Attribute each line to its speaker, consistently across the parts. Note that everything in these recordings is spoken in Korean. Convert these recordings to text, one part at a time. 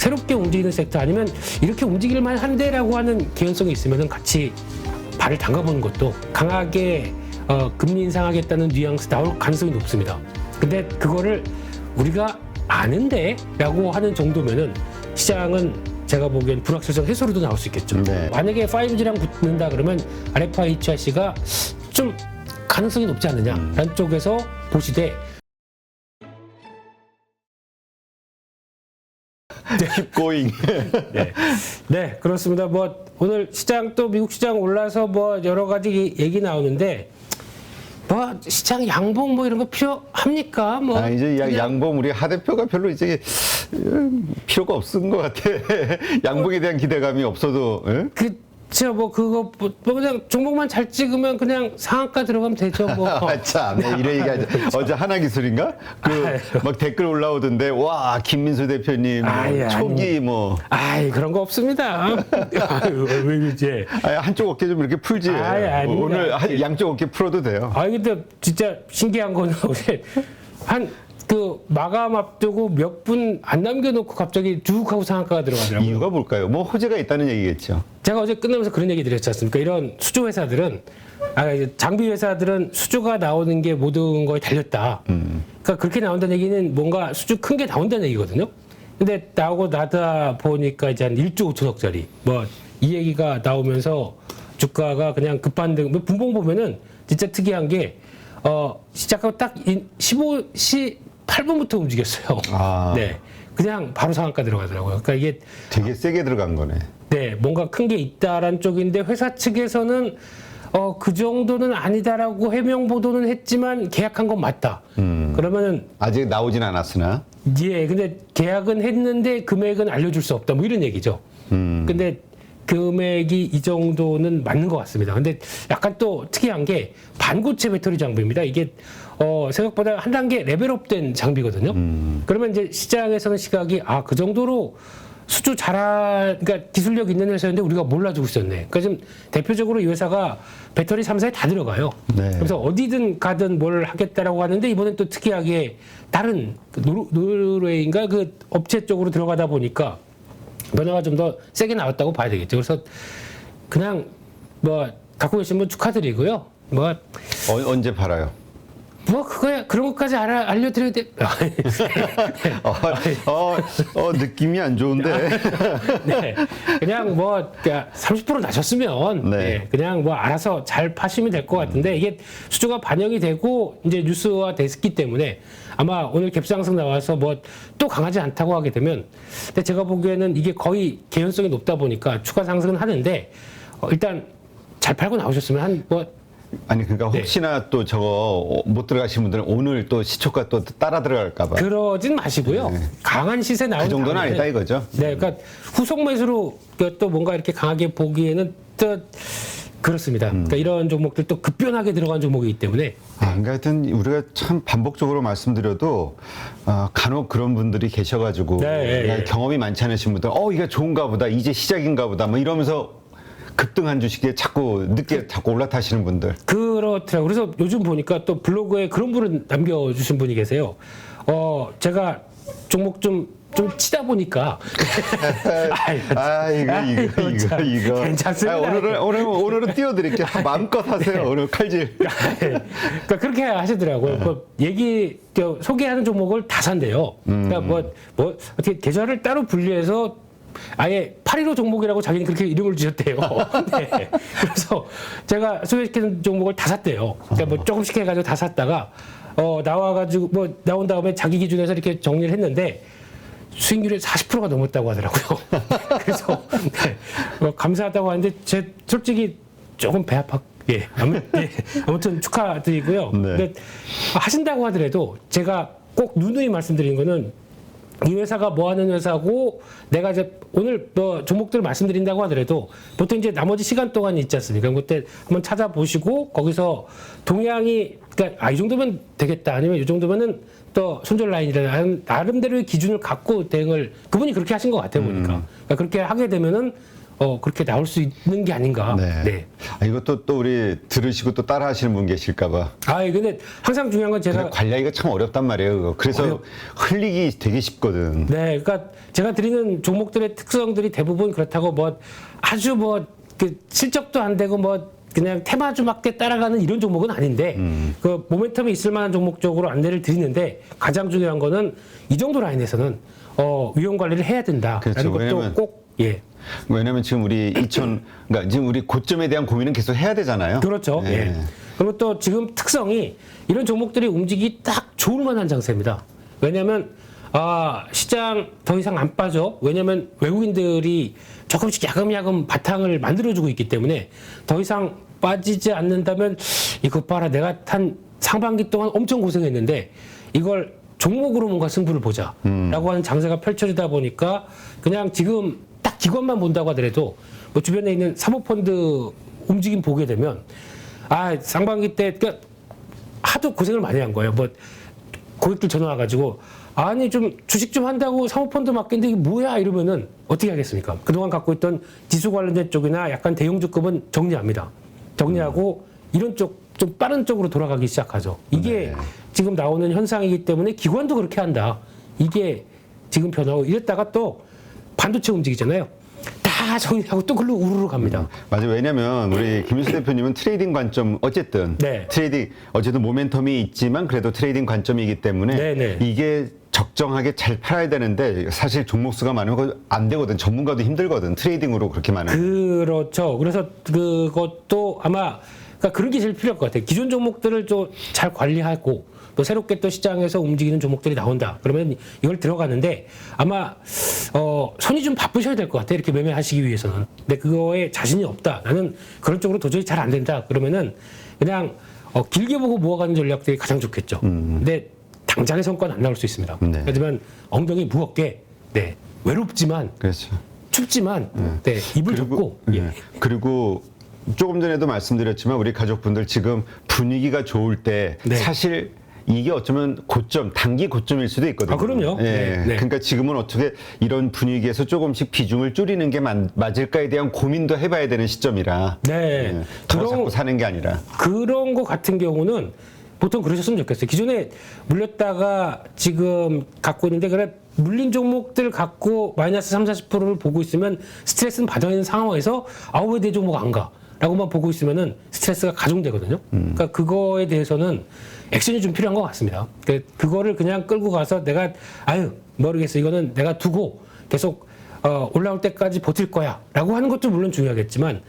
Speaker 1: 새롭게 움직이는 섹터 아니면 이렇게 움직일만 한데라고 하는 개연성이 있으면 같이 발을 담가보는 것도 강하게 금리 인상하겠다는 뉘앙스 나올 가능성이 높습니다. 근데 그거를 우리가 아는데 라고 하는 정도면은 시장은 제가 보기엔 불확실성 해소로도 나올 수 있겠죠.
Speaker 2: 네.
Speaker 1: 만약에 5G랑 붙는다 그러면 RFI, HRC가 좀 가능성이 높지 않느냐라는 쪽에서 보시되
Speaker 2: Keep going.
Speaker 1: 네, 그렇습니다. 뭐 오늘 시장 또 미국 시장 올라서 뭐 여러 가지 얘기 나오는데 뭐 시장 양봉 뭐 이런 거 필요합니까? 뭐
Speaker 2: 이제
Speaker 1: 그냥
Speaker 2: 양봉 우리 하 대표가 별로 이제 필요가 없은 것 같아. 양봉에 대한 기대감이 없어도. 예?
Speaker 1: 그쵸, 뭐 그거 뭐 그냥 종목만 잘 찍으면 그냥 상한가 들어가면 되죠. 뭐.
Speaker 2: 참, 이래 얘기하죠. 어제 하나기술인가? 막 댓글 올라오던데, 와, 김민수 대표님, 초기 뭐.
Speaker 1: 그런 거 없습니다. 왜 그러지?
Speaker 2: 한쪽 어깨 좀 이렇게 풀지. 오늘 양쪽 어깨 풀어도 돼요.
Speaker 1: 근데 진짜 신기한 거는 마감 앞두고 몇 분 안 남겨놓고 갑자기 쭉 하고 상한가가 들어가더라고요.
Speaker 2: 이유가 뭘까요? 뭐 호재가 있다는 얘기겠죠.
Speaker 1: 제가 어제 끝나면서 그런 얘기 드렸지 않습니까? 이런 수조 회사들은, 장비 회사들은 수조가 나오는 게 모든 거에 달렸다. 그러니까 그렇게 나온다는 얘기는 뭔가 수주 큰 게 나온다는 얘기거든요. 근데 나오고 나다 보니까 이제 한 1조 5천억짜리. 이 얘기가 나오면서 주가가 그냥 급반등, 분봉 보면은 진짜 특이한 게, 시작하고 딱 8분부터 움직였어요. 네. 그냥 바로 상한가 들어가더라고요. 그러니까 이게
Speaker 2: 되게 세게 들어간 거네.
Speaker 1: 네, 뭔가 큰 게 있다라는 쪽인데 회사 측에서는 그 정도는 아니다라고 해명 보도는 했지만 계약한 건 맞다. 그러면은
Speaker 2: 아직 나오진 않았으나.
Speaker 1: 예, 근데 계약은 했는데 금액은 알려줄 수 없다. 뭐 이런 얘기죠. 근데 금액이 이 정도는 맞는 것 같습니다. 근데 약간 또 특이한 게 반고체 배터리 장비입니다. 이게 생각보다 한 단계 레벨업된 장비거든요. 그러면 이제 시장에서는 시각이 그 정도로 수주 그러니까 기술력 있는 회사인데 우리가 몰라주고 있었네. 그러니까 지금 대표적으로 이 회사가 배터리 3사에 다 들어가요.
Speaker 2: 네.
Speaker 1: 그래서 어디든 가든 뭘 하겠다라고 하는데 이번엔 또 특이하게 다른 노르웨이인가 그 업체 쪽으로 들어가다 보니까 변화가 좀 더 세게 나왔다고 봐야 되겠죠. 그래서 그냥 갖고 계신 분 축하드리고요.
Speaker 2: 언제 팔아요?
Speaker 1: 그런 것까지 알려드려야 돼.
Speaker 2: 느낌이 안 좋은데.
Speaker 1: 네. 그냥 30% 나셨으면,
Speaker 2: 네.
Speaker 1: 그냥 알아서 잘 파시면 될 것 같은데, 이게 수주가 반영이 되고, 이제 뉴스화 됐기 때문에, 아마 오늘 갭상승 나와서 또 강하지 않다고 하게 되면, 근데 제가 보기에는 이게 거의 개연성이 높다 보니까 추가 상승은 하는데, 일단 잘 팔고 나오셨으면
Speaker 2: 그러니까 혹시나 또 저거 못 들어가신 분들은 오늘 또 시초가 또 따라 들어갈까봐.
Speaker 1: 그러진 마시고요.
Speaker 2: 네.
Speaker 1: 강한 시세 나오는
Speaker 2: 그 정도는 아니다 이거죠.
Speaker 1: 네, 그러니까 후속 매수로 또 뭔가 이렇게 강하게 보기에는 또 그렇습니다. 그러니까 이런 종목들 또 급변하게 들어간 종목이기 때문에.
Speaker 2: 그러니까 하여튼 우리가 참 반복적으로 말씀드려도 간혹 그런 분들이 계셔가지고 경험이 많지 않으신 분들, 이게 좋은가 보다, 이제 시작인가 보다, 뭐 이러면서 급등한 주식에 늦게 자꾸 올라타시는 분들.
Speaker 1: 그렇더라고요. 그래서 요즘 보니까 또 블로그에 그런 분을 남겨주신 분이 계세요. 제가 종목 좀 치다 보니까.
Speaker 2: 이거.
Speaker 1: 괜찮습니다.
Speaker 2: 오늘은 띄워드릴게요. 마음껏 하세요. 오늘 칼질.
Speaker 1: 그러니까 그렇게 하시더라고요. 소개하는 종목을 다 산대요. 그러니까 어떻게 계좌를 따로 분리해서 아예 815 종목이라고 자기는 그렇게 이름을 지었대요. 네. 그래서 제가 소개시키는 종목을 다 샀대요. 그러니까 조금씩 해가지고 다 샀다가 나와가지고 나온 다음에 자기 기준에서 이렇게 정리를 했는데 수익률이 40%가 넘었다고 하더라고요. 그래서 감사하다고 하는데 제 솔직히 조금 배 아파. 아무튼 축하드리고요.
Speaker 2: 네.
Speaker 1: 근데 하신다고 하더라도 제가 꼭 누누이 말씀드리는 거는 이 회사가 뭐 하는 회사고 내가 이제 오늘 종목들을 말씀드린다고 하더라도 보통 이제 나머지 시간 동안 있지 않습니까? 그때 한번 찾아보시고 거기서 동향이 그러니까 이 정도면 되겠다 아니면 이 정도면은 또 손절 라인이라는 나름대로의 기준을 갖고 대응을 그분이 그렇게 하신 것 같아요 보니까. 그러니까 그렇게 하게 되면은 그렇게 나올 수 있는 게 아닌가.
Speaker 2: 네.
Speaker 1: 네.
Speaker 2: 이것도 또 우리 들으시고 또 따라 하시는 분 계실까봐.
Speaker 1: 근데 항상 중요한 건 제가
Speaker 2: 관리하기가 참 어렵단 말이에요. 그거. 그래서 흘리기 되게 쉽거든.
Speaker 1: 네, 그러니까 제가 드리는 종목들의 특성들이 대부분 그렇다고 뭐 아주 그 실적도 안 되고 뭐 그냥 테마주 맞게 따라가는 이런 종목은 아닌데 그 모멘텀이 있을 만한 종목 쪽으로 안내를 드리는데 가장 중요한 거는 이 정도 라인에서는 위험 관리를 해야 된다라는
Speaker 2: 그렇죠.
Speaker 1: 것도
Speaker 2: 왜냐면
Speaker 1: 꼭
Speaker 2: 왜냐면 지금 우리 그러니까 지금 우리 고점에 대한 고민은 계속 해야 되잖아요.
Speaker 1: 그렇죠.
Speaker 2: 예.
Speaker 1: 예. 그리고 또 지금 특성이 이런 종목들이 움직이기 딱 좋을 만한 장세입니다. 왜냐하면 시장 더 이상 안 빠져. 왜냐하면 외국인들이 조금씩 야금야금 바탕을 만들어주고 있기 때문에 더 이상 빠지지 않는다면 이거 봐라 내가 한 상반기 동안 엄청 고생했는데 이걸 종목으로 뭔가 승부를 보자라고 하는 장세가 펼쳐지다 보니까 그냥 지금 딱 기관만 본다고 하더라도 뭐 주변에 있는 사모펀드 움직임 보게 되면 상반기 때 그러니까 하도 고생을 많이 한 거예요. 뭐 고객들 전화 와가지고 아니 좀 주식 좀 한다고 사모펀드 맡겼는데 이게 뭐야 이러면은 어떻게 하겠습니까? 그동안 갖고 있던 지수 관련된 쪽이나 약간 대형주급은 정리합니다. 정리하고 이런 쪽 좀 빠른 쪽으로 돌아가기 시작하죠. 이게 지금 나오는 현상이기 때문에 기관도 그렇게 한다. 이게 지금 변하고 이랬다가 또 반도체 움직이잖아요. 다 정리하고 또 글로 우르르 갑니다.
Speaker 2: 맞아요. 왜냐면 우리 김윤수 대표님은 트레이딩 관점 어쨌든 트레이딩 어쨌든 모멘텀이 있지만 그래도 트레이딩 관점이기 때문에 이게 적정하게 잘 팔아야 되는데 사실 종목 수가 많으면 안 되거든. 전문가도 힘들거든. 트레이딩으로 그렇게 많은.
Speaker 1: 그렇죠. 그래서 그것도 아마 그러니까 그런 게 제일 필요할 것 같아요. 기존 종목들을 좀 잘 관리하고 또 새롭게 또 시장에서 움직이는 종목들이 나온다. 그러면 이걸 들어가는데 아마 손이 좀 바쁘셔야 될 것 같아요. 이렇게 매매하시기 위해서는. 근데 그거에 자신이 없다. 나는 그런 쪽으로 도저히 잘 안 된다. 그러면은 그냥 길게 보고 모아가는 전략들이 가장 좋겠죠. 근데 당장의 성과는 안 나올 수 있습니다. 하지만 엉덩이 무겁게 외롭지만
Speaker 2: 그렇죠.
Speaker 1: 춥지만 입을 덮고
Speaker 2: 그리고 조금 전에도 말씀드렸지만 우리 가족분들 지금 분위기가 좋을 때 사실 이게 어쩌면 고점, 단기 고점일 수도 있거든요.
Speaker 1: 그럼요.
Speaker 2: 그러니까 지금은 어떻게 이런 분위기에서 조금씩 비중을 줄이는 게 맞을까에 대한 고민도 해봐야 되는 시점이라. 더 자꾸 사는 게 아니라.
Speaker 1: 그런 거 같은 경우는 보통 그러셨으면 좋겠어요. 기존에 물렸다가 지금 갖고 있는데 그래 물린 종목들 갖고 마이너스 30-40%를 보고 있으면 스트레스는 받아 있는 상황에서 왜 내 종목 안 가? 라고만 보고 있으면은 스트레스가 가중되거든요. 그러니까 그거에 대해서는 액션이 좀 필요한 것 같습니다. 그거를 그냥 끌고 가서 내가 모르겠어. 이거는 내가 두고 계속 올라올 때까지 버틸 거야. 라고 하는 것도 물론 중요하겠지만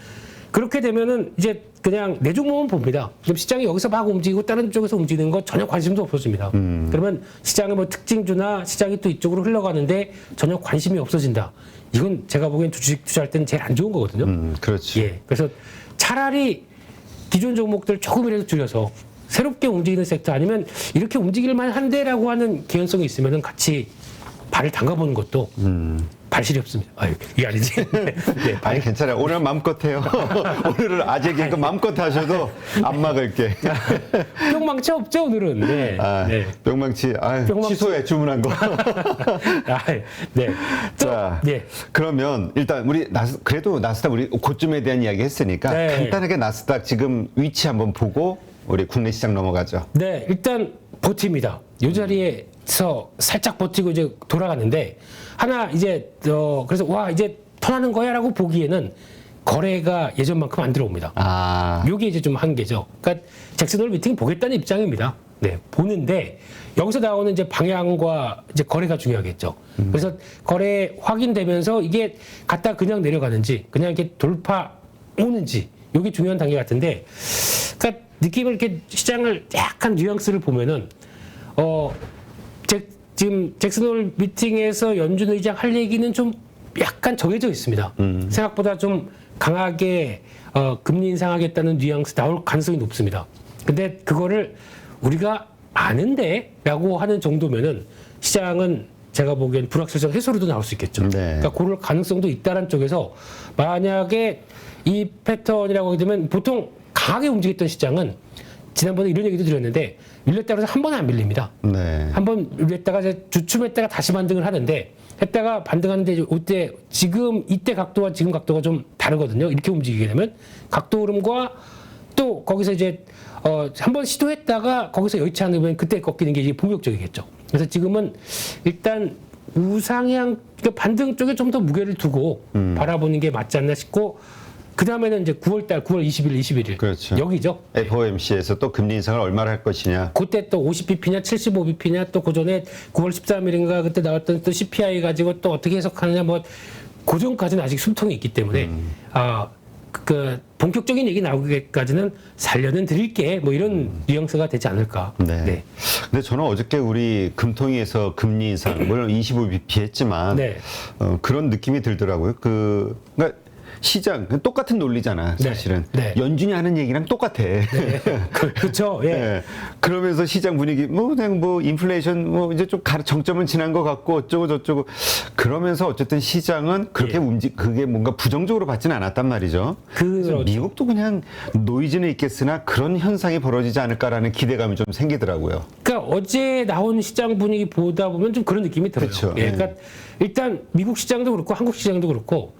Speaker 1: 그렇게 되면은 이제 그냥 내 종목은 봅니다. 그럼 시장이 여기서 막 움직이고 다른 쪽에서 움직이는 거 전혀 관심도 없어집니다. 그러면 시장의 뭐 특징주나 시장이 또 이쪽으로 흘러가는데 전혀 관심이 없어진다. 이건 제가 보기엔 주식 투자할 때는 제일 안 좋은 거거든요.
Speaker 2: 그렇지.
Speaker 1: 그래서 차라리 기존 종목들 조금이라도 줄여서 새롭게 움직이는 섹터 아니면 이렇게 움직일만 한데라고 하는 개연성이 있으면은 같이 발을 담가보는 것도 발실이 없습니다. 이게 아니지.
Speaker 2: 아니 괜찮아요. 오늘 마음껏 해요. 오늘은 아재 개그 마음껏 하셔도 안 막을게.
Speaker 1: 뿅망치 없죠 오늘은.
Speaker 2: 뿅망치. 취소해 주문한 거. 자, 그러면 일단 우리 그래도 나스닥 우리 고점에 대한 이야기 했으니까 간단하게 나스닥 지금 위치 한번 보고 우리 국내 시장 넘어가죠.
Speaker 1: 일단 버팁니다. 이 자리에서 살짝 버티고 이제 돌아가는데 하나 이제 그래서 이제 턴하는 거야라고 보기에는 거래가 예전만큼 안 들어옵니다. 요게 이제 좀 한계죠. 그러니까 잭슨홀 미팅 보겠다는 입장입니다. 보는데 여기서 나오는 이제 방향과 이제 거래가 중요하겠죠. 그래서 거래 확인되면서 이게 갔다 그냥 내려가는지 그냥 이렇게 돌파 오는지 요게 중요한 단계 같은데 그러니까 느낌을 이렇게 시장을 약간 뉘앙스를 보면은 지금 잭슨홀 미팅에서 연준 의장 할 얘기는 좀 약간 정해져 있습니다. 생각보다 좀 강하게 금리 인상하겠다는 뉘앙스 나올 가능성이 높습니다. 근데 그거를 우리가 아는데라고 하는 정도면은 시장은 제가 보기엔 불확실성 해소로도 나올 수 있겠죠. 그러니까 그럴 가능성도 있다는 쪽에서 만약에 이 패턴이라고 하게 되면 보통 강하게 움직였던 시장은 지난번에 이런 얘기도 드렸는데 밀렸다고 해서 한 번에 안 밀립니다. 한 번 밀렸다가 주춤했다가 다시 반등을 하는데 했다가 반등하는데 이때 지금 이때 각도와 지금 각도가 좀 다르거든요. 이렇게 움직이게 되면 각도 흐름과 또 거기서 이제 한번 시도했다가 거기서 여의치 않으면 그때 꺾이는 게 이제 본격적이겠죠. 그래서 지금은 일단 우상향 그러니까 반등 쪽에 좀 더 무게를 두고 바라보는 게 맞지 않나 싶고 그 다음에는 이제 9월 20일, 21일
Speaker 2: 그렇죠.
Speaker 1: 여기죠.
Speaker 2: FOMC에서 또 금리 인상을 얼마나 할 것이냐.
Speaker 1: 그때 또 50bp냐 75bp냐 또 그전에 9월 13일인가 그때 나왔던 또 CPI 가지고 또 어떻게 해석하느냐 뭐 그전까지는 아직 숨통이 있기 때문에 그 본격적인 얘기 나오기까지는 살려는 드릴게 뭐 이런 뉘앙스가 되지 않을까.
Speaker 2: 네. 근데 저는 어저께 우리 금통위에서 금리 인상 물론 25bp 했지만
Speaker 1: 네.
Speaker 2: 그런 느낌이 들더라고요. 그러니까 시장 똑같은 논리잖아 사실은.
Speaker 1: 네.
Speaker 2: 연준이 하는 얘기랑 똑같아.
Speaker 1: 그렇죠. 예.
Speaker 2: 네. 그러면서 시장 분위기 뭐 그냥 뭐 인플레이션 뭐 이제 좀 정점은 지난 것 같고 어쩌고 저쩌고 그러면서 어쨌든 시장은 그렇게 그게 뭔가 부정적으로 받지는 않았단 말이죠. 그래서 미국도 그냥 노이즈는 있겠으나 그런 현상이 벌어지지 않을까라는 기대감이 좀 생기더라고요.
Speaker 1: 그러니까 어제 나온 시장 분위기 보다 보면 좀 그런 느낌이 들어요.
Speaker 2: 그렇죠.
Speaker 1: 예. 그러니까 일단 미국 시장도 그렇고 한국 시장도 그렇고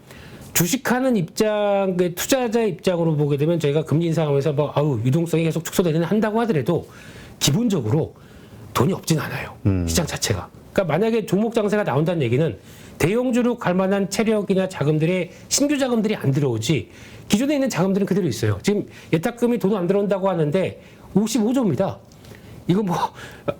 Speaker 1: 주식하는 입장, 투자자의 입장으로 보게 되면 저희가 금리 인상하면서 뭐 유동성이 계속 축소되는 한다고 하더라도 기본적으로 돈이 없진 않아요. 시장 자체가. 그러니까 만약에 종목 장세가 나온다는 얘기는 대형주로 갈 만한 체력이나 자금들의 신규 자금들이 안 들어오지 기존에 있는 자금들은 그대로 있어요. 지금 예탁금이 돈 안 들어온다고 하는데 55조입니다. 이거 뭐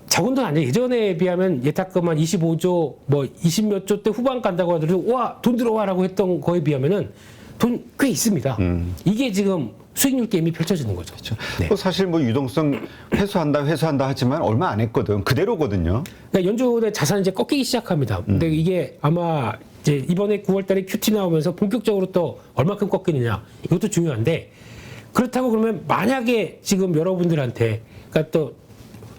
Speaker 1: 작은 돈 아니에요. 예전에 비하면 예탁금 한 25조 뭐 20몇 조 때 후반 간다고 하더라도 와 돈 들어와라고 했던 거에 비하면은 돈 꽤 있습니다. 이게 지금 수익률 게임이 펼쳐지는 거죠.
Speaker 2: 그렇죠.
Speaker 1: 네.
Speaker 2: 또 사실 뭐 유동성 회수한다 하지만 얼마 안 했거든. 그대로거든요.
Speaker 1: 그러니까 연준의 자산이 이제 꺾이기 시작합니다. 근데 이게 아마 이제 이번에 9월달에 QT 나오면서 본격적으로 또 얼마큼 꺾이느냐 이것도 중요한데 그렇다고 그러면 만약에 지금 여러분들한테 그러니까 또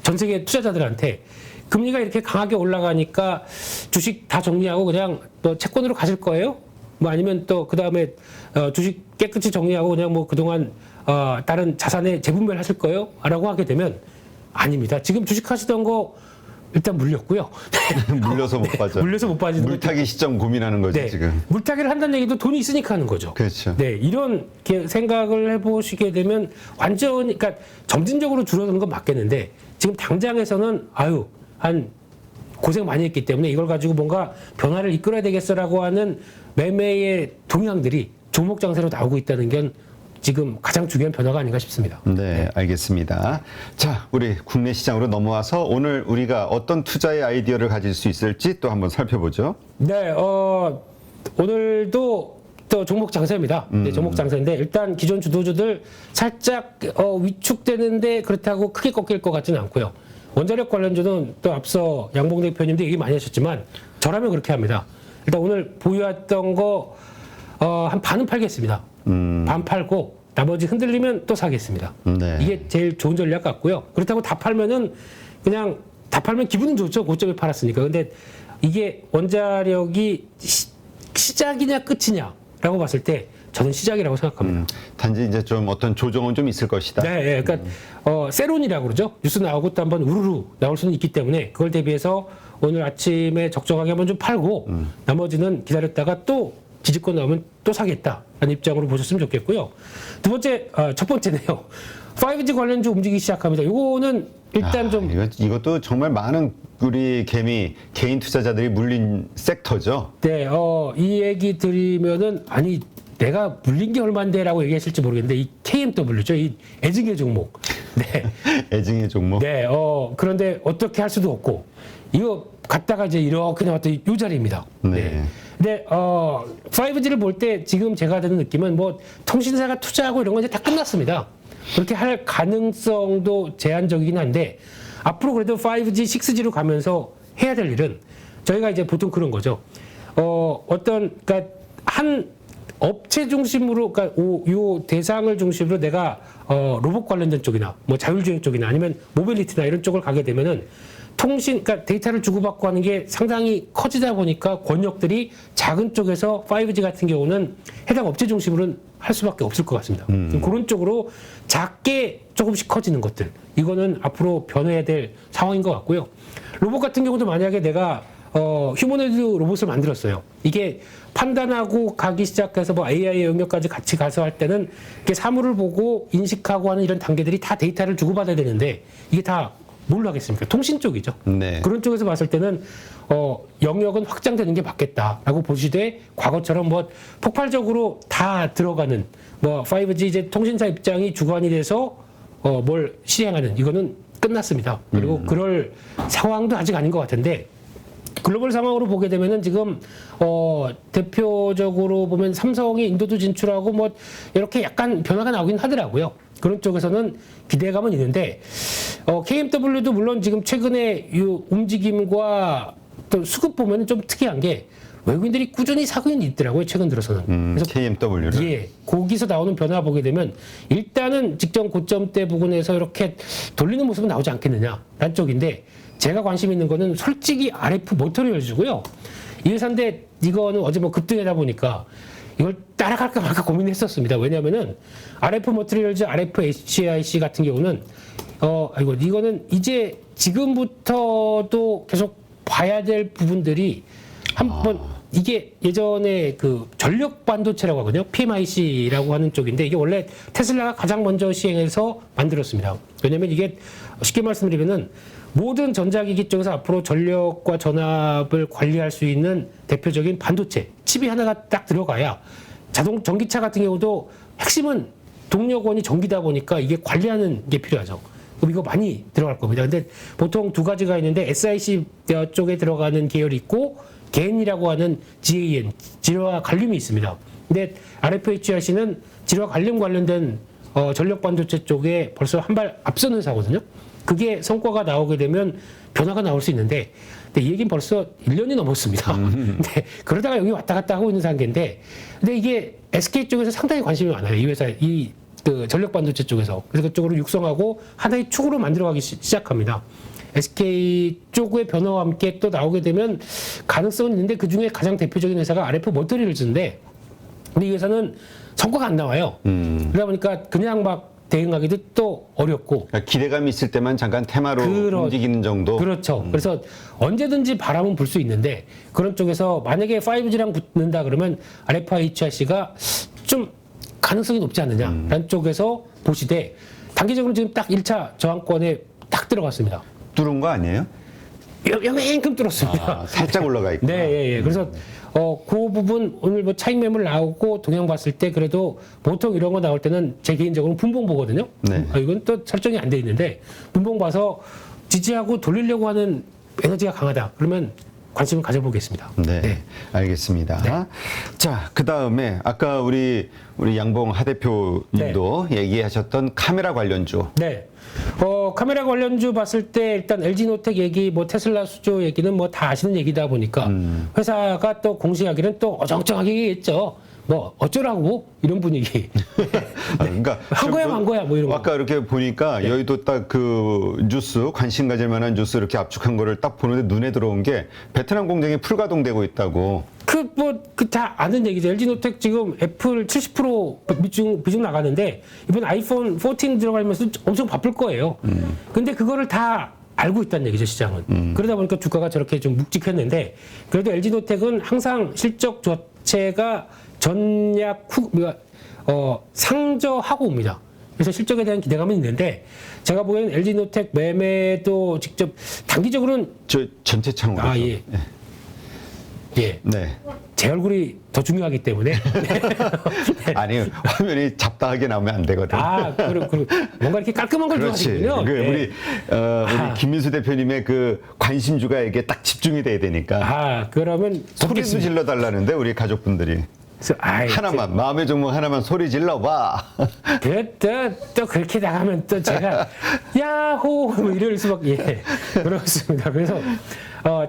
Speaker 1: 전 세계 투자자들한테 금리가 이렇게 강하게 올라가니까 주식 다 정리하고 그냥 또 채권으로 가실 거예요? 뭐 아니면 또 그 다음에 주식 깨끗이 정리하고 그냥 뭐 그동안 다른 자산에 재분별 하실 거예요? 라고 하게 되면 아닙니다. 지금 주식 하시던 거 일단 물렸고요.
Speaker 2: 물려서 못 빠져.
Speaker 1: 물려서 못 빠지는
Speaker 2: 물타기 시점 고민하는 거지 지금.
Speaker 1: 물타기를 한다는 얘기도 돈이 있으니까 하는 거죠.
Speaker 2: 그렇죠.
Speaker 1: 네, 이런 생각을 해보시게 되면 완전히 그러니까 점진적으로 줄어드는 건 맞겠는데 지금 당장에서는 한 고생 많이 했기 때문에 이걸 가지고 뭔가 변화를 이끌어야 되겠어라고 하는 매매의 동향들이 종목 장세로 나오고 있다는 게 지금 가장 중요한 변화가 아닌가 싶습니다.
Speaker 2: 네, 알겠습니다. 자, 우리 국내 시장으로 넘어와서 오늘 우리가 어떤 투자의 아이디어를 가질 수 있을지 또 한번 살펴보죠.
Speaker 1: 네, 오늘도 또 종목 장세입니다. 네, 종목 장세인데 일단 기존 주도주들 살짝 위축되는데 그렇다고 크게 꺾일 것 같지는 않고요. 원자력 관련주는 또 앞서 양봉 대표님도 얘기 많이 하셨지만 저라면 그렇게 합니다. 일단 오늘 보유했던 거 한 반은 팔겠습니다. 반 팔고 나머지 흔들리면 또 사겠습니다.
Speaker 2: 네.
Speaker 1: 이게 제일 좋은 전략 같고요. 그렇다고 다 팔면은 그냥 다 팔면 기분은 좋죠. 고점에 팔았으니까. 근데 이게 원자력이 시작이냐 끝이냐라고 봤을 때 저는 시작이라고 생각합니다.
Speaker 2: 단지 이제 좀 어떤 조정은 좀 있을 것이다.
Speaker 1: 네, 그러니까 세론이라고 그러죠. 뉴스 나오고 또 한번 우르르 나올 수는 있기 때문에 그걸 대비해서 오늘 아침에 적정하게 한번 좀 팔고 나머지는 기다렸다가 또 뒤집고 나오면 또 사겠다라는 입장으로 보셨으면 좋겠고요. 두 번째, 첫 번째네요. 5G 관련주 움직이기 시작합니다. 이거는 일단 좀
Speaker 2: 이것도 정말 많은 우리 개인 투자자들이 물린 섹터죠.
Speaker 1: 네, 이 얘기 드리면은 아니 내가 물린 게 얼마인데라고 얘기하실지 모르겠는데 이 KMW죠, 이 애증의 종목. 네,
Speaker 2: 애증의 종목.
Speaker 1: 네, 그런데 어떻게 할 수도 없고 이거 갔다가 이제 이렇게 나왔던 이 자리입니다.
Speaker 2: 네.
Speaker 1: 근데 5G를 볼 때 지금 제가 드는 느낌은 뭐 통신사가 투자하고 이런 건 이제 다 끝났습니다. 그렇게 할 가능성도 제한적이긴 한데 앞으로 그래도 5G, 6G로 가면서 해야 될 일은 저희가 이제 보통 그런 거죠. 그러니까 한 업체 중심으로, 그러니까 요 대상을 중심으로 내가 로봇 관련된 쪽이나 뭐 자율주행 쪽이나 아니면 모빌리티나 이런 쪽을 가게 되면은 그러니까 데이터를 주고받고 하는 게 상당히 커지다 보니까 권역들이 작은 쪽에서 5G 같은 경우는 해당 업체 중심으로는 할 수밖에 없을 것 같습니다. 그런 쪽으로 작게 조금씩 커지는 것들. 이거는 앞으로 변해야 될 상황인 것 같고요. 로봇 같은 경우도 만약에 내가 휴머노이드 로봇을 만들었어요. 이게 판단하고 가기 시작해서 뭐 AI 영역까지 같이 가서 할 때는 이게 사물을 보고 인식하고 하는 이런 단계들이 다 데이터를 주고받아야 되는데 이게 다 뭘로 하겠습니까? 통신 쪽이죠.
Speaker 2: 네.
Speaker 1: 그런 쪽에서 봤을 때는 영역은 확장되는 게 맞겠다라고 보시되 과거처럼 뭐 폭발적으로 다 들어가는 뭐 5G 이제 통신사 입장이 주관이 돼서 뭘 시행하는 이거는 끝났습니다. 그리고 그럴 상황도 아직 아닌 것 같은데 글로벌 상황으로 보게 되면은 지금 대표적으로 보면 삼성이 인도도 진출하고 뭐 이렇게 약간 변화가 나오긴 하더라고요. 그런 쪽에서는 기대감은 있는데 KMW도 물론 지금 최근에 이 움직임과 또 수급 보면은 좀 특이한 게 외국인들이 꾸준히 사고는 있더라고요. 최근 들어서는. 그래서
Speaker 2: KMW를.
Speaker 1: 예, 거기서 나오는 변화 보게 되면 일단은 직전 고점대 부근에서 이렇게 돌리는 모습은 나오지 않겠느냐라는 쪽인데 제가 관심 있는 거는 솔직히 RF 머터리얼즈고요. 이 회사인데 이거는 어제 뭐 급등하다 보니까 이걸 따라갈까 말까 고민했었습니다. 왜냐하면은 RF 머터리얼즈, RF HIC 같은 경우는 이거는 이제 지금부터도 계속 봐야 될 부분들이 한번 이게 예전에 그 전력 반도체라고 하거든요. PMIC라고 하는 쪽인데 이게 원래 테슬라가 가장 먼저 시행해서 만들었습니다. 왜냐하면 이게 쉽게 말씀드리면은 모든 전자기기 쪽에서 앞으로 전력과 전압을 관리할 수 있는 대표적인 반도체 칩이 하나가 딱 들어가야 전기차 같은 경우도 핵심은 동력원이 전기다 보니까 이게 관리하는 게 필요하죠. 그럼 이거 많이 들어갈 겁니다. 근데 보통 두 가지가 있는데 SiC 쪽에 들어가는 계열이 있고 GaN이라고 하는 GaN, 지루와 갈륨이 있습니다. 근데 RFHIC는 지루와 갈륨 관련된 전력 반도체 쪽에 벌써 한 발 앞선 회사거든요. 그게 성과가 나오게 되면 변화가 나올 수 있는데 근데 이 얘기는 벌써 1년이 넘었습니다. 근데 그러다가 여기 왔다 갔다 하고 있는 상태인데 근데 이게 SK 쪽에서 상당히 관심이 많아요. 이 회사, 그 전력 반도체 쪽에서. 그래서 그쪽으로 육성하고 하나의 축으로 만들어가기 시작합니다. SK 쪽의 변화와 함께 또 나오게 되면 가능성은 있는데 그 중에 가장 대표적인 회사가 RF 머터리얼즈인데 근데 이 회사는 성과가 안 나와요. 그러다 보니까 그냥 막 대응하기도 또 어렵고.
Speaker 2: 그러니까 기대감이 있을 때만 잠깐 테마로 움직이는 정도.
Speaker 1: 그렇죠. 그래서 언제든지 바람은 불 수 있는데 그런 쪽에서 만약에 5G랑 붙는다 그러면 RFHIC가 좀 가능성이 높지 않느냐라는 쪽에서 보시되 단기적으로 지금 딱 1차 저항권에 딱 들어갔습니다.
Speaker 2: 뚫은 거 아니에요?
Speaker 1: 요만큼 뚫었습니다.
Speaker 2: 살짝 올라가 있고.
Speaker 1: 네, 예. 그래서 그 부분 오늘 뭐 차익 매물 나오고 동향 봤을 때 그래도 보통 이런 거 나올 때는 제 개인적으로 분봉 보거든요.
Speaker 2: 네.
Speaker 1: 이건 또 설정이 안 돼 있는데 분봉 봐서 지지하고 돌리려고 하는 에너지가 강하다. 그러면 관심을 가져보겠습니다.
Speaker 2: 네,
Speaker 1: 네.
Speaker 2: 알겠습니다.
Speaker 1: 네.
Speaker 2: 자, 그 다음에 아까 우리 양봉 하 대표님도 얘기하셨던 카메라 관련주.
Speaker 1: 네. 카메라 관련주 봤을 때 일단 LG노텍 얘기, 뭐 테슬라 수조 얘기는 뭐 다 아시는 얘기다 보니까 회사가 또 공시하기는 또 어정쩡하게 얘기했죠. 뭐 어쩌라고 이런 분위기.
Speaker 2: 그러니까
Speaker 1: 한 거야 만 거야 뭐 이런 거.
Speaker 2: 아까 이렇게 보니까 여의도 딱 그 뉴스 관심 가질 만한 뉴스 이렇게 압축한 거를 딱 보는데 눈에 들어온 게 베트남 공장이 풀가동되고 있다고.
Speaker 1: 그 다 아는 얘기죠. LG노텍 지금 애플 70% 비중 나가는데 이번 아이폰 14 들어가면서 엄청 바쁠 거예요. 근데 그거를 다 알고 있다는 얘기죠, 시장은. 그러다 보니까 주가가 저렇게 좀 묵직했는데 그래도 LG노텍은 항상 실적 자체가 상저하고 옵니다. 그래서 실적에 대한 기대감은 있는데 제가 보기에는 LG노텍 매매도 직접 단기적으로는
Speaker 2: 저 전체 창으로.
Speaker 1: 예. 예.
Speaker 2: 네.
Speaker 1: 제 얼굴이 더 중요하기 때문에.
Speaker 2: 아니, 화면이 잡다하게 나오면 안 되거든.
Speaker 1: 뭔가 이렇게 깔끔한 걸
Speaker 2: 그렇지.
Speaker 1: 좋아하시군요.
Speaker 2: 네. 우리 김민수 대표님의 그 관심주가 이게 딱 집중이 돼야 되니까.
Speaker 1: 그러면
Speaker 2: 소리도 질러 달라는데 우리 가족분들이. 하나만 마음의 종목 하나만 소리 질러봐.
Speaker 1: 또 그렇게 나가면 또 제가 야호 뭐 이럴 수밖에 그렇습니다. 그래서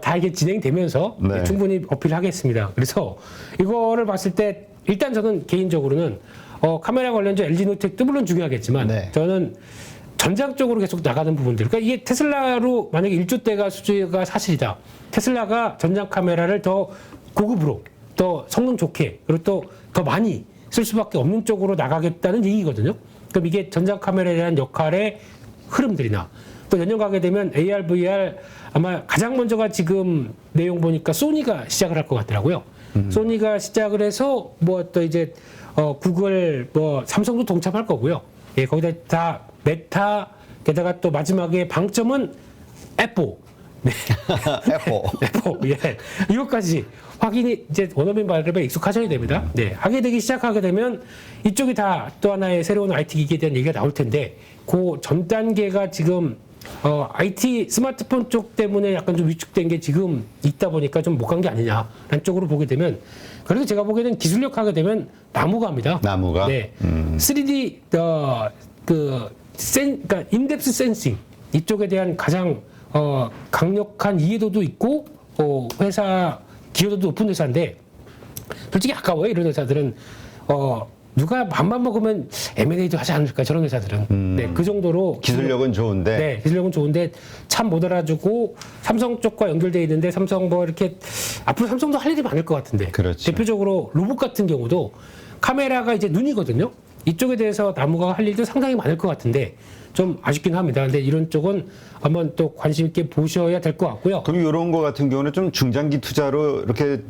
Speaker 1: 다 이게 진행되면서
Speaker 2: 네.
Speaker 1: 충분히 어필하겠습니다. 그래서 이거를 봤을 때 일단 저는 개인적으로는 카메라 관련주 LG노텍도 물론 중요하겠지만
Speaker 2: 네.
Speaker 1: 저는 전장 쪽으로 계속 나가는 부분들. 그러니까 이게 테슬라로 만약에 1조대가 수주가 사실이다. 테슬라가 전장 카메라를 더 고급으로 더 성능 좋게 그리고 또 더 많이 쓸 수밖에 없는 쪽으로 나가겠다는 얘기거든요. 그럼 이게 전장 카메라에 대한 역할의 흐름들이나 또 내년 가게 되면 AR, VR 아마 가장 먼저가 지금 내용 보니까 소니가 시작을 할 것 같더라고요. 소니가 시작을 해서 뭐 또 이제 구글 뭐 삼성도 동참할 거고요. 예, 거기다 다 메타 게다가 또 마지막에 방점은 애플. 네. 애플. 예. 이것까지 확인이 이제 원어민 발음에 익숙하셔야 됩니다. 네. 하게 되기 시작하게 되면 이쪽이 다 또 하나의 새로운 IT 기기에 대한 얘기가 나올 텐데 그 전 단계가 지금 IT 스마트폰 쪽 때문에 약간 좀 위축된 게 지금 있다 보니까 좀 못 간 게 아니냐라는 쪽으로 보게 되면 그래서 제가 보기에는 기술력 하게 되면 나무가입니다.
Speaker 2: 나무가.
Speaker 1: 네. 3D 그러니까 인덱스 센싱 이쪽에 대한 가장 강력한 이해도도 있고 회사 기여도도 높은 회사인데 솔직히 아까워요. 이런 회사들은 누가 맘만 먹으면 M&A도 하지 않을까 저런 회사들은. 네, 그 정도로
Speaker 2: 기술력은 좋은데.
Speaker 1: 네, 기술력은 좋은데 참 못 알아주고 삼성 쪽과 연결돼 있는데 삼성 뭐 이렇게 앞으로 삼성도 할 일이 많을 것 같은데.
Speaker 2: 그렇죠.
Speaker 1: 대표적으로 로봇 같은 경우도 카메라가 이제 눈이거든요. 이쪽에 대해서 나무가 할 일도 상당히 많을 것 같은데 좀 아쉽긴 합니다. 근데 이런 쪽은 한번 또 관심 있게 보셔야 될 것 같고요.
Speaker 2: 그럼 이런 거 같은 경우는 좀 중장기 투자로 이렇게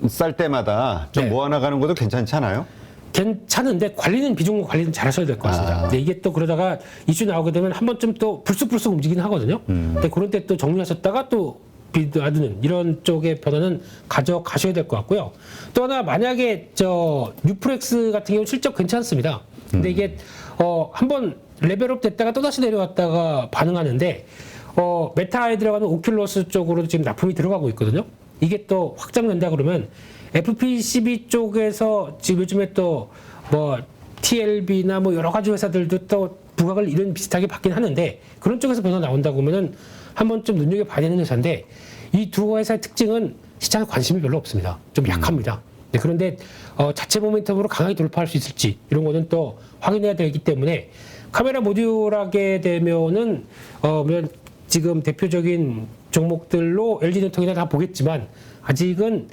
Speaker 2: 쌀 때마다 좀
Speaker 1: 네.
Speaker 2: 모아나가는 것도 괜찮잖아요.
Speaker 1: 괜찮은데 비중 관리는 잘 하셔야 될 것 같습니다. 근데 이게 또 그러다가 이슈 나오게 되면 한 번쯤 또 불쑥불쑥 움직이긴 하거든요. 근데 그런 때 또 정리하셨다가 또 놔두는 이런 쪽의 변화는 가져가셔야 될 것 같고요. 또 하나 만약에 뉴프렉스 같은 경우 실적 괜찮습니다. 근데 이게 한번 레벨업 됐다가 또다시 내려왔다가 반응하는데 메타에 들어가는 오큘러스 쪽으로 지금 납품이 들어가고 있거든요. 이게 또 확장된다 그러면 FPCB 쪽에서 지금 요즘에 또 뭐 TLB나 뭐 여러 가지 회사들도 또 부각을 이런 비슷하게 받긴 하는데 그런 쪽에서 변화 나온다고 그러면은 한번 좀 눈여겨봐야 되는 회사인데 이 두 회사의 특징은 시장에 관심이 별로 없습니다. 좀 약합니다. 네, 그런데 자체 모멘텀으로 강하게 돌파할 수 있을지 이런 거는 또 확인해야 되기 때문에 카메라 모듈하게 되면은 지금 대표적인 종목들로 LG전통이나 다 보겠지만 아직은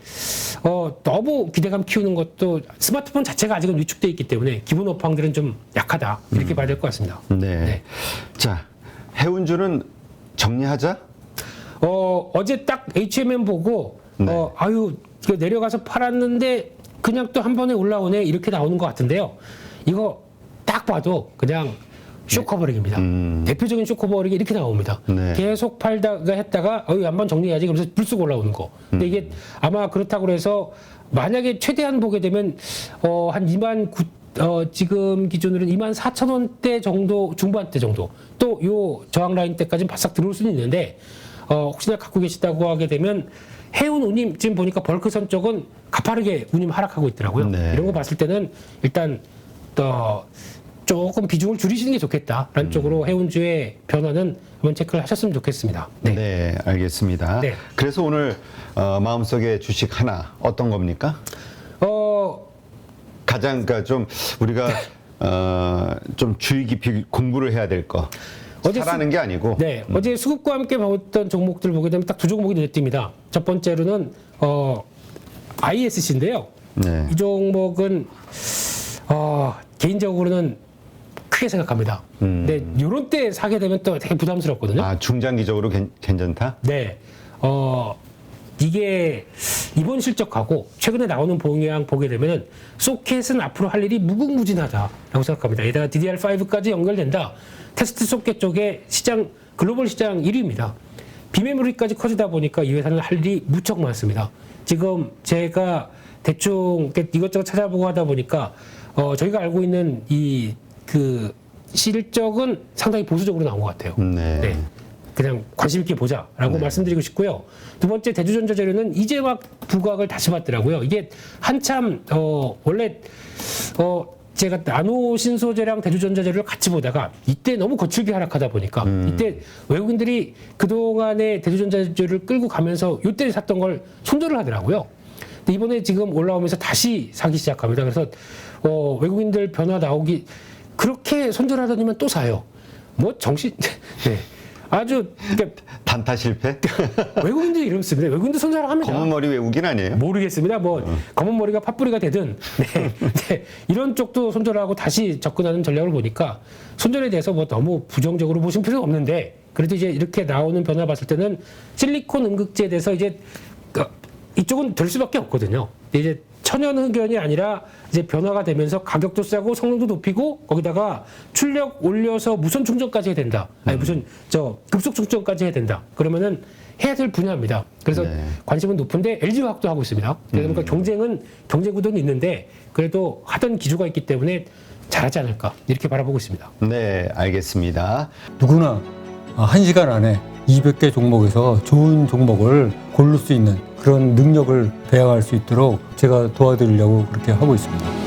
Speaker 1: 너무 기대감 키우는 것도 스마트폰 자체가 아직은 위축돼 있기 때문에 기본 업황들은 좀 약하다 이렇게 봐야 될 것 같습니다.
Speaker 2: 네.
Speaker 1: 네.
Speaker 2: 자, 해운주는 정리하자.
Speaker 1: 어제 딱 HMM 보고
Speaker 2: 네.
Speaker 1: 이거 내려가서 팔았는데 그냥 또 한 번에 올라오네 이렇게 나오는 것 같은데요. 이거 딱 봐도 그냥 쇼커버링입니다. 대표적인 쇼커버링이 이렇게 나옵니다.
Speaker 2: 네.
Speaker 1: 계속 팔다가 했다가 한번 정리해야지 그러면서 불쑥 올라오는 거. 근데 이게 아마 그렇다고 해서 만약에 최대한 보게 되면 한 2만 기준으로는 24,000원대 정도 중반대 정도 또 요 저항 라인 때까지는 바싹 들어올 수는 있는데 혹시나 갖고 계시다고 하게 되면 해운 운임 지금 보니까 벌크선 쪽은 가파르게 운임 하락하고 있더라고요.
Speaker 2: 네.
Speaker 1: 이런 거 봤을 때는 일단 조금 비중을 줄이시는 게 좋겠다라는 쪽으로 해운주의 변화는 한번 체크를 하셨으면 좋겠습니다.
Speaker 2: 네, 알겠습니다.
Speaker 1: 네.
Speaker 2: 그래서 오늘 마음속에 주식 하나 어떤 겁니까? 가장 그러니까 좀 우리가 좀 주의 깊이 공부를 해야 될 거. 사라는 게 아니고.
Speaker 1: 네, 어제 수급과 함께 봤던 종목들을 보게 되면 딱 두 종목이 눈에 띕니다. 첫 번째로는 ISC인데요.
Speaker 2: 네.
Speaker 1: 이 종목은 개인적으로는 크게 생각합니다. 근데 이런 때 사게 되면 또 되게 부담스럽거든요.
Speaker 2: 중장기적으로 괜찮다?
Speaker 1: 네. 이게 이번 실적하고 최근에 나오는 보유량 보게 되면 소켓은 앞으로 할 일이 무궁무진하다라고 생각합니다. 게다가 DDR5까지 연결된다. 테스트 소켓 쪽에 글로벌 시장 1위입니다. 비메모리까지 커지다 보니까 이 회사는 할 일이 무척 많습니다. 지금 제가 대충 이것저것 찾아보고 하다 보니까 저희가 알고 있는 그 실적은 상당히 보수적으로 나온 것 같아요.
Speaker 2: 네.
Speaker 1: 그냥 관심 있게 보자라고 말씀드리고 싶고요. 두 번째 대주전자재료는 이제 막 부각을 다시 받더라고요. 이게 한참 원래 제가 나노 신소재랑 대주전자재료를 같이 보다가 이때 너무 거칠게 하락하다 보니까 이때 외국인들이 그동안에 대주전자재료를 끌고 가면서 이때 샀던 걸 손절을 하더라고요. 근데 이번에 지금 올라오면서 다시 사기 시작합니다. 그래서 외국인들 변화 나오기 그렇게 손절하더니만 또 사요. 뭐 정신 네. 아주 그러니까
Speaker 2: 단타 실패?
Speaker 1: 외국인들이 이렇습니다. 외국인들 손절을 합니다.
Speaker 2: 검은 머리 외국인 아니에요?
Speaker 1: 모르겠습니다. 뭐 검은 머리가 팥뿌리가 되든 네. 이런 쪽도 손절하고 다시 접근하는 전략을 보니까 손절에 대해서 뭐 너무 부정적으로 보신 필요는 없는데 그래도 이제 이렇게 나오는 변화 봤을 때는 실리콘 음극재에 대해서 이제 이쪽은 될 수밖에 없거든요. 이제 천연 흑연이 아니라 이제 변화가 되면서 가격도 싸고 성능도 높이고 거기다가 출력 올려서 무선 충전까지 해야 된다. 아니 무슨 급속 충전까지 해야 된다. 그러면은 해야 될 분야입니다. 그래서 관심은 높은데 LG화학도 하고 있습니다. 그러니까 경쟁 구도는 있는데 그래도 하던 기조가 있기 때문에 잘하지 않을까 이렇게 바라보고 있습니다.
Speaker 2: 네, 알겠습니다.
Speaker 3: 누구나 1시간 안에 200개 종목에서 좋은 종목을 고를 수 있는 그런 능력을 배양할 수 있도록 제가 도와드리려고 그렇게 하고 있습니다.